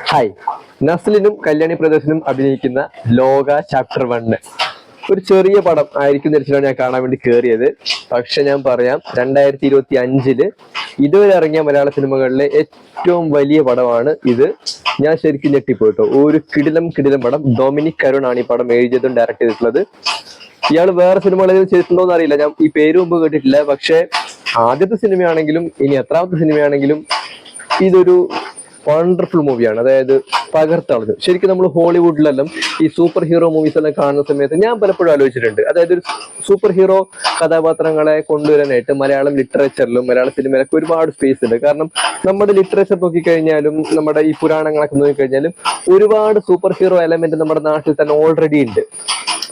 Hi. നസ്ലിനും Kalyani പ്രദർശനും അഭിനയിക്കുന്ന ലോക chapter 1 ഒരു ചെറിയ പടം ആയിരിക്കും ധരിച്ചിട്ടാണ് ഞാൻ കാണാൻ വേണ്ടി കയറിയത്. പക്ഷെ ഞാൻ പറയാം, 2025 ഇതുവരെ ഇറങ്ങിയ മലയാള സിനിമകളിലെ ഏറ്റവും വലിയ പടമാണ് ഇത്. ഞാൻ ശരിക്കും ഞെട്ടിപ്പോയിട്ടോ. ഒരു കിടിലം കിടിലം പടം. ഡൊമിനിക് കരുൺ ആണ് ഈ പടം എഴുതിയതും ഡയറക്ട് ചെയ്തിട്ടുള്ളത്. ഇയാൾ വേറെ സിനിമകളെങ്കിലും ചെയ്തിട്ടുണ്ടോ എന്ന് അറിയില്ല, ഞാൻ ഈ പേര് മുമ്പ് കേട്ടിട്ടില്ല. പക്ഷെ ആദ്യത്തെ സിനിമയാണെങ്കിലും ഇനി എത്രാമത്തെ സിനിമയാണെങ്കിലും ഇതൊരു വണ്ടർഫുൾ മൂവിയാണ്. അതായത് പകർത്തളഞ്ഞു. ശരിക്കും നമ്മൾ ഹോളിവുഡിലെല്ലാം ഈ സൂപ്പർ ഹീറോ മൂവീസ് എല്ലാം കാണുന്ന സമയത്ത് ഞാൻ പലപ്പോഴും ആലോചിച്ചിട്ടുണ്ട്, അതായത് ഒരു സൂപ്പർ ഹീറോ കഥാപാത്രങ്ങളെ കൊണ്ടുവരാനായിട്ട് മലയാളം ലിറ്ററേച്ചറിലും മലയാള സിനിമയിലൊക്കെ ഒരുപാട് സ്പേസ് ഉണ്ട്. കാരണം നമ്മുടെ ലിറ്ററേച്ചർ നോക്കിക്കഴിഞ്ഞാലും നമ്മുടെ ഈ പുരാണങ്ങളൊക്കെ നോക്കിക്കഴിഞ്ഞാലും ഒരുപാട് സൂപ്പർ ഹീറോ എലമെന്റ് നമ്മുടെ നാട്ടിൽ തന്നെ ഓൾറെഡി ഉണ്ട്.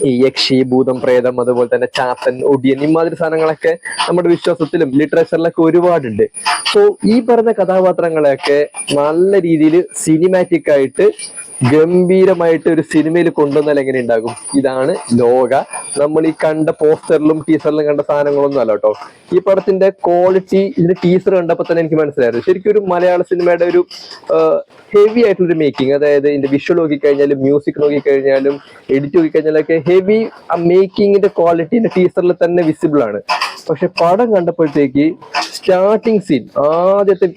ഈ യക്ഷി, ഭൂതം, പ്രേതം, അതുപോലെ തന്നെ ചാത്തൻ, ഒടിയൻ, ഇമാതിരി സാധനങ്ങളൊക്കെ നമ്മുടെ വിശ്വാസത്തിലും ലിറ്ററേച്ചറിലൊക്കെ ഒരുപാടുണ്ട്. സോ ഈ പറഞ്ഞ കഥാപാത്രങ്ങളെയൊക്കെ നല്ല രീതിയിൽ സിനിമാറ്റിക് ആയിട്ട് ഗംഭീരമായിട്ട് ഒരു സിനിമയിൽ കൊണ്ടുവന്നാൽ എങ്ങനെ ഉണ്ടാകും? ഇതാണ് ലോക. നമ്മൾ ഈ കണ്ട പോസ്റ്ററിലും ടീസറിലും കണ്ട സാധനങ്ങളൊന്നും അല്ല കേട്ടോ. ഈ പടത്തിന്റെ ക്വാളിറ്റി ഇതിന്റെ ടീസർ കണ്ടപ്പോൾ തന്നെ എനിക്ക് മനസ്സിലായിരുന്നു. ശരിക്കും ഒരു മലയാള സിനിമയുടെ ഒരു ഹെവി ആയിട്ടുള്ളൊരു മേക്കിംഗ്. അതായത് ഇതിന്റെ വിഷ്വൽ നോക്കിക്കഴിഞ്ഞാലും മ്യൂസിക് നോക്കിക്കഴിഞ്ഞാലും എഡിറ്റ് നോക്കിക്കഴിഞ്ഞാലൊക്കെ ഹെവി ആ മേക്കിങ്ങിന്റെ ക്വാളിറ്റി ടീസറിൽ തന്നെ വിസിബിൾ ആണ്. പക്ഷെ പടം കണ്ടപ്പോഴത്തേക്ക് സ്റ്റാർട്ടിങ് സീൻ, ആദ്യത്തെ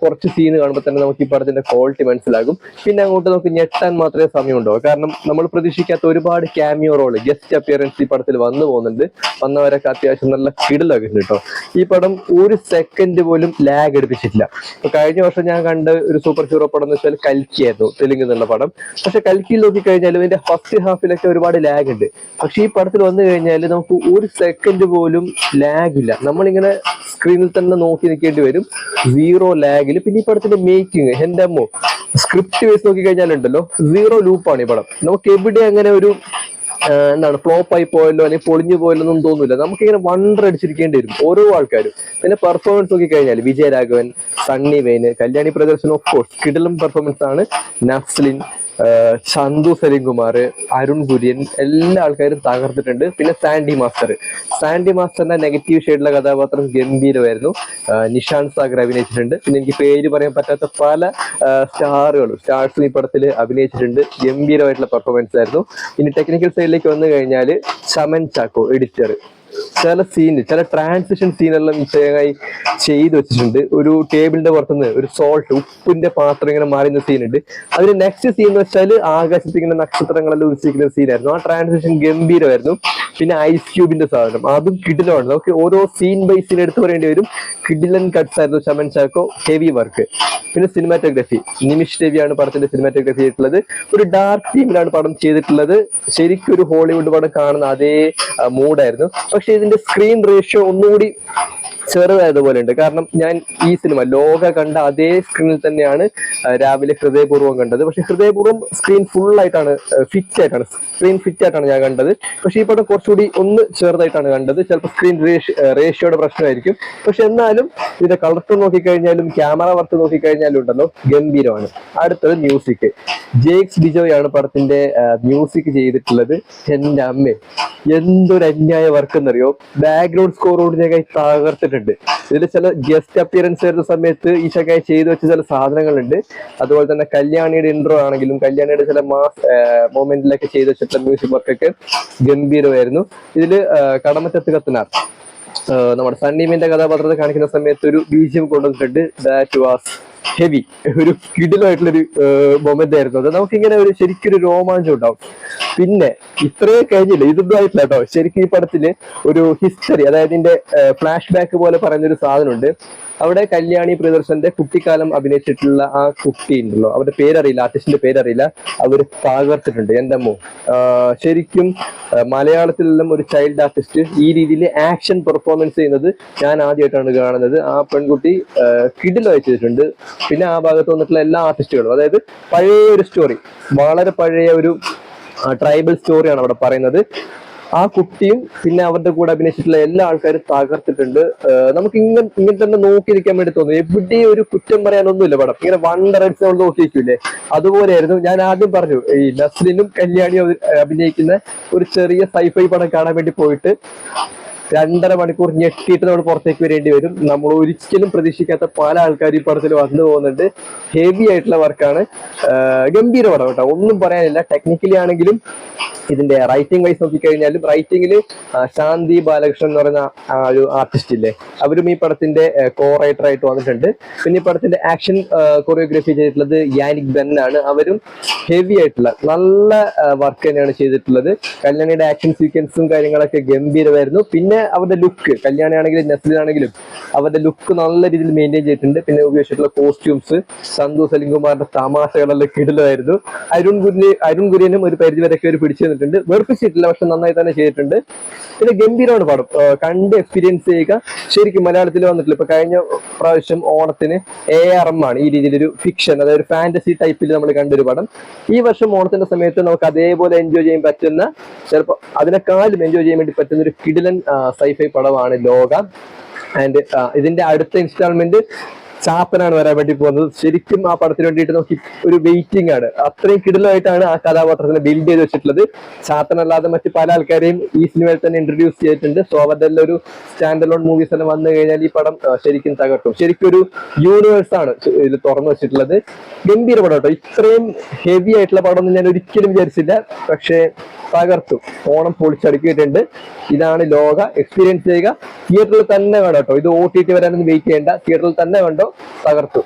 കുറച്ച് സീൻ കാണുമ്പോൾ തന്നെ നമുക്ക് ഈ പടത്തിന്റെ ക്വാളിറ്റി മനസ്സിലാകും. പിന്നെ അങ്ങോട്ട് നമുക്ക് ഞെട്ടാൻ മാത്രമേ സമയമുണ്ടോ. കാരണം നമ്മൾ പ്രതീക്ഷിക്കാത്ത ഒരുപാട് ക്യാമിയോ റോള്, ഗസ്റ്റ് അപ്പിയറൻസ് ഈ പടത്തിൽ വന്നു പോകുന്നുണ്ട്. വന്നവരൊക്കെ അത്യാവശ്യം നല്ല കിടിലൊക്കെ കേട്ടോ. ഈ പടം ഒരു സെക്കൻഡ് പോലും ലാഗ് എടുപ്പിച്ചിട്ടില്ല. ഇപ്പൊ കഴിഞ്ഞ വർഷം ഞാൻ കണ്ട ഒരു സൂപ്പർ ഹീറോ പടം എന്ന് വെച്ചാൽ കൽക്കി ആയിരുന്നു, തെലുങ്കിൽ നിന്നുള്ള പടം. പക്ഷെ കൽക്കിയിൽ നോക്കിക്കഴിഞ്ഞാലും ഇതിന്റെ ഫസ്റ്റ് ഹാഫിലൊക്കെ ഒരുപാട് ലാഗ് ഉണ്ട്. പക്ഷെ ഈ പടത്തിൽ വന്നു കഴിഞ്ഞാൽ നമുക്ക് ഒരു സെക്കൻഡ് പോലും ലാഗ് ഇല്ല. നമ്മളിങ്ങനെ സ്ക്രീനിൽ തന്നെ നോക്കി നിൽക്കേണ്ടി വരും, സീറോ ലാഗിൽ. പിന്നെ ഈ പടത്തിന്റെ മേക്കിംഗ്, എന്റെ അമ്മോ, സ്ക്രിപ്റ്റ് വെച്ച് നോക്കി കഴിഞ്ഞാലുണ്ടല്ലോ സീറോ ലൂപ്പാണ് ഈ പടം. നമുക്ക് എവിടെ അങ്ങനെ ഒരു എന്താണ് ഫ്ലോപ്പ് ആയി പോയല്ലോ അല്ലെങ്കിൽ പൊളിഞ്ഞു പോയല്ലോ ഒന്നും തോന്നില്ല. നമുക്കിങ്ങനെ വണ്ടർ അടിച്ചിരിക്കേണ്ടി വരും ഓരോ ആൾക്കാരും. പിന്നെ പെർഫോമൻസ് നോക്കി കഴിഞ്ഞാൽ വിജയരാഘവൻ, സണ്ണി വെയിൻ, കല്യാണി പ്രദർശൻ, ഓഫ് കോഴ്സ് കിടിലം പെർഫോമൻസ് ആണ്. നസ്ലിൻ, ചന്തു സലിംകുമാർ, അരുൺ കുര്യൻ, എല്ലാ ആൾക്കാരും തകർത്തിട്ടുണ്ട്. പിന്നെ സാൻഡി മാസ്റ്ററിന്റെ നെഗറ്റീവ് ഷെയ്ഡിലുള്ള കഥാപാത്രം ഗംഭീരമായിരുന്നു. നിഷാൻ സാഗർ അഭിനയിച്ചിട്ടുണ്ട്. പിന്നെ എനിക്ക് പേര് പറയാൻ പറ്റാത്ത പല സ്റ്റാർസും ഈ പടത്തിൽ അഭിനയിച്ചിട്ടുണ്ട്. ഗംഭീരമായിട്ടുള്ള പെർഫോമൻസ് ആയിരുന്നു. ഇനി ടെക്നിക്കൽ സൈഡിലേക്ക് വന്നു കഴിഞ്ഞാൽ ചമൻ ചാക്കോ എഡിറ്റർ ചില ട്രാൻസിഷൻ സീനെല്ലാം വിഷയമായി ചെയ്തു വെച്ചിട്ടുണ്ട്. ഒരു ടേബിളിന്റെ പുറത്തുനിന്ന് ഒരു ഉപ്പിന്റെ പാത്രം ഇങ്ങനെ മാറുന്ന സീനുണ്ട്. അതിന് നെക്സ്റ്റ് സീൻ എന്ന് വെച്ചാൽ ആകാശത്ത് ഇങ്ങനെ നക്ഷത്രങ്ങളെല്ലാം ഉദിച്ചിരിക്കുന്ന സീനായിരുന്നു. ആ ട്രാൻസിഷൻ ഗംഭീരമായിരുന്നു. പിന്നെ ഐസ് ക്യൂബിന്റെ സാധനം, അതും കിടിലമാണ്. നമുക്ക് ഓരോ സീൻ ബൈ സീൻ എടുത്തു പറയേണ്ടി വരും. കിടിലൻ കട്ട്സ് ആയിരുന്നു ചമൻ ചാക്കോ, ഹെവി വർക്ക്. പിന്നെ സിനിമാറ്റോഗ്രഫി, നിമിഷ് രവിയാണ് പടത്തിന്റെ സിനിമാറ്റോഗ്രഫി ചെയ്തിട്ടുള്ളത്. ഒരു ഡാർക്ക് തീമിലാണ് പടം ചെയ്തിട്ടുള്ളത്. ശരിക്കും ഒരു ഹോളിവുഡ് പടം കാണുന്ന അതേ മൂഡായിരുന്നു. പക്ഷെ ഇതിന്റെ സ്ക്രീൻ റേഷ്യോ ഒന്നുകൂടി ചെറുതായതുപോലെ ഉണ്ട്. കാരണം ഞാൻ ഈ സിനിമ ലോക കണ്ട അതേ സ്ക്രീനിൽ തന്നെയാണ് രാവിലെ ഹൃദയപൂർവ്വം കണ്ടത്. പക്ഷെ ഹൃദയപൂർവ്വം സ്ക്രീൻ ഫുൾ ആയിട്ടാണ്, സ്ക്രീൻ ഫിറ്റ് ആയിട്ടാണ് ഞാൻ കണ്ടത്. പക്ഷെ ഈ പടം കുറച്ചുകൂടി ഒന്ന് ചെറുതായിട്ടാണ് കണ്ടത്. ചിലപ്പോൾ സ്ക്രീൻ റേഷ്യോയുടെ പ്രശ്നമായിരിക്കും. പക്ഷെ എന്നാലും ഇതിന്റെ കളർ ടോൺ നോക്കിക്കഴിഞ്ഞാലും ക്യാമറ വർക്ക് നോക്കിക്കഴിഞ്ഞാലും ഉണ്ടല്ലോ ഗംഭീരമാണ്. അടുത്തത് മ്യൂസിക്. ജേക്സ് ബിജോയ് ആണ് പടത്തിന്റെ മ്യൂസിക് ചെയ്തിട്ടുള്ളത്. എന്റെ അമ്മേ, എന്തൊരു അന്യായ വർക്ക് എന്നറിയോ. ബാക്ക്ഗ്രൗണ്ട് സ്കോറോട് ഞാൻ തകർത്തിട്ടുണ്ട്. ഇതിൽ ചില ഗസ്റ്റ് അപ്പിയറൻസ് വരുന്ന സമയത്ത് ഈ ചക്കായി ചെയ്തു വെച്ച ചില സാധനങ്ങളുണ്ട്. അതുപോലെ തന്നെ കല്യാണിയുടെ ഇൻട്രോ ആണെങ്കിലും കല്യാണിയുടെ ചില മാസ് മൊമെന്റിലൊക്കെ ചെയ്തു വെച്ചിട്ടുള്ള മ്യൂസിക് വർക്കൊക്കെ ഗംഭീരമായിരുന്നു. ഇതില് കടമറ്റത്ത് കത്തനാർ നമ്മുടെ സണ്ണീമിന്റെ കഥാപാത്രത്തെ കാണിക്കുന്ന സമയത്ത് ഒരു ബീജിയം കൊണ്ടുവന്നിട്ടുണ്ട്. That was heavy. ഒരു കിടിലായിട്ടുള്ളൊരു മൊമെന്റ് ആയിരുന്നു അത്. നമുക്കിങ്ങനെ ഒരു ശരിക്കൊരു രോമാഞ്ചം ഉണ്ടാവും. പിന്നെ ഇത്രയും കഴിഞ്ഞില്ല, ഇതൊന്നും ആയിട്ടില്ല കേട്ടോ. ശരിക്കും ഈ പടത്തില് ഒരു ഹിസ്റ്ററി, അതായത് ഇതിന്റെ ഫ്ലാഷ് ബാക്ക് പോലെ പറയുന്നൊരു സാധനമുണ്ട്. അവിടെ കല്യാണി പ്രിയദർശന്റെ കുട്ടിക്കാലം അഭിനയിച്ചിട്ടുള്ള ആ കുട്ടി ഉണ്ടല്ലോ, അവരുടെ പേരറിയില്ല, ആർട്ടിസ്റ്റിന്റെ പേരറിയില്ല, അവർ തകർത്തിട്ടുണ്ട്. എന്റെ അമ്മോ, ശരിക്കും മലയാളത്തിലെല്ലാം ഒരു ചൈൽഡ് ആർട്ടിസ്റ്റ് ഈ രീതിയിൽ ആക്ഷൻ പെർഫോമൻസ് ചെയ്യുന്നത് ഞാൻ ആദ്യമായിട്ടാണ് കാണുന്നത്. ആ പെൺകുട്ടി കിടിലായി ചെയ്തിട്ടുണ്ട്. പിന്നെ ആ ഭാഗത്ത് വന്നിട്ടുള്ള എല്ലാ ആർട്ടിസ്റ്റുകളും, അതായത് പഴയ ഒരു സ്റ്റോറി, വളരെ പഴയ ഒരു ട്രൈബൽ സ്റ്റോറിയാണ് അവിടെ പറയുന്നത്. ആ കുട്ടിയും പിന്നെ അവരുടെ കൂടെ അഭിനയിച്ചിട്ടുള്ള എല്ലാ ആൾക്കാരും തകർത്തിട്ടുണ്ട്. നമുക്ക് ഇങ്ങനെ തന്നെ നോക്കിയിരിക്കാൻ വേണ്ടി തോന്നും. എവിടെയും ഒരു കുറ്റം പറയാനൊന്നുമില്ല പടം. ഇങ്ങനെ വണ്ടറടിച്ച് നമ്മൾ നോക്കിയിരിക്കൂലേ, അതുപോലെയായിരുന്നു. ഞാൻ ആദ്യം പറഞ്ഞു, ഈ നസ്ലിനും കല്യാണിയും അഭിനയിക്കുന്ന ഒരു ചെറിയ സൈഫൈ പടം കാണാൻ വേണ്ടി പോയിട്ട് 2.5 മണിക്കൂർ ഞെട്ടിയിട്ട് നമ്മൾ പുറത്തേക്ക് വരേണ്ടി വരും. നമ്മൾ ഒരിക്കലും പ്രതീക്ഷിക്കാത്ത പല ആൾക്കാരും ഈ പടത്തിൽ വന്നു പോകുന്നുണ്ട്. ഹെവി ആയിട്ടുള്ള വർക്കാണ്. ഗംഭീര പടം കേട്ടോ, ഒന്നും പറയാനില്ല. ടെക്നിക്കലി ആണെങ്കിലും ഇതിന്റെ റൈറ്റിംഗ് വൈസ് നോക്കിക്കഴിഞ്ഞാലും റൈറ്റിംഗിൽ ശാന്തി ബാലകൃഷ്ണൻ എന്ന് പറയുന്ന ഒരു ആർട്ടിസ്റ്റ് ഇല്ലേ, അവരും ഈ പടത്തിന്റെ കോ റൈറ്റർ ആയിട്ട് വന്നിട്ടുണ്ട്. പിന്നെ ഈ പടത്തിന്റെ ആക്ഷൻ കൊറിയോഗ്രാഫി ചെയ്തിട്ടുള്ളത് യാനിക് ബെൻ ആണ്. അവരും ഹെവി ആയിട്ടുള്ള നല്ല വർക്ക് തന്നെയാണ് ചെയ്തിട്ടുള്ളത്. കല്യാണിയുടെ ആക്ഷൻ സീക്വൻസും കാര്യങ്ങളൊക്കെ ഗംഭീരമായിരുന്നു. പിന്നെ അവരുടെ ലുക്ക്, കല്യാണി ആണെങ്കിലും നസ്ലിനാണെങ്കിലും അവരുടെ ലുക്ക് നല്ല രീതിയിൽ മെയിൻറ്റെയിൻ ചെയ്തിട്ടുണ്ട്. പിന്നെ ഉപയോഗിച്ചിട്ടുള്ള കോസ്റ്റ്യൂംസ്, സന്തു സലിംകുമാറിന്റെ തമാശകളെല്ലാം കിടിലമായിരുന്നു. അരുൺ കുര്യനും ഒരു പരിധി വരെയൊക്കെ ഒരു പിടിച്ചു തന്നിട്ടുണ്ട്. വെറുപ്പിച്ചിട്ടില്ല, പക്ഷെ നന്നായി തന്നെ ചെയ്തിട്ടുണ്ട്. പിന്നെ ഗംഭീരമാണ് പടം, കണ്ട് എക്സ്പീരിയൻസ് ചെയ്യുക. ശരിക്കും മലയാളത്തിൽ വന്നിട്ടില്ല. ഇപ്പൊ കഴിഞ്ഞ പ്രാവശ്യം ഓണത്തിന് ARM ആണ് ഈ രീതിയിലൊരു ഫിക്ഷൻ, അതായത് ഒരു ഫാന്റസി ടൈപ്പിൽ നമ്മൾ കണ്ടൊരു പടം. ഈ വർഷം ഓണത്തിന്റെ സമയത്ത് നമുക്ക് അതേപോലെ എൻജോയ് ചെയ്യാൻ പറ്റുന്ന, ചിലപ്പോൾ അതിനെക്കാളും എൻജോയ് ചെയ്യാൻ വേണ്ടി പറ്റുന്ന ഒരു കിടിലൻ സൈഫൈ പടമാണ് ലോക. ആൻഡ് ഇതിന്റെ അടുത്ത ഇൻസ്റ്റാൾമെന്റ് ചാപ്പനാണ് വരാൻ വേണ്ടി പോകുന്നത്. ശരിക്കും ആ പടത്തിന് വേണ്ടിയിട്ട് നോക്കി ഒരു വെയിറ്റിംഗ് ആണ്. അത്രയും കിടിലമായിട്ടാണ് ആ കഥാപാത്രത്തിനെ ബിൽഡ് ചെയ്ത് വെച്ചിട്ടുള്ളത്. ചാപ്പനല്ലാതെ മറ്റ് പല ആൾക്കാരെയും ഈ സിനിമയിൽ തന്നെ ഇൻട്രൊഡ്യൂസ് ചെയ്തിട്ടുണ്ട്. സോ അവരുടെ എല്ലാം ഒരു സ്റ്റാൻഡ് അലോൺ മൂവീസ് എല്ലാം വന്നു കഴിഞ്ഞാൽ ഈ പടം ശരിക്കും തകർക്കും. ശരിക്കും ഒരു യൂണിവേഴ്സ് ആണ് ഇത് തുറന്നു വെച്ചിട്ടുള്ളത്. ഗംഭീര പടം കേട്ടോ. ഇത്രയും ഹെവി ആയിട്ടുള്ള പടം ഒന്നും ഞാൻ ഒരിക്കലും വിചാരിച്ചില്ല, പക്ഷേ തകർത്തു. ഓണം പൊളിച്ചടുക്കിയിട്ടുണ്ട്. ഇതാണ് ലോക. എക്സ്പീരിയൻസ് ചെയ്യുക. തിയേറ്ററിൽ തന്നെ വേണം കേട്ടോ. ഇത് OTT വരാനൊന്നും വെയിറ്റ് ചെയ്യേണ്ട, തിയേറ്ററിൽ തന്നെ വേണ്ടോ. തകർത്തു.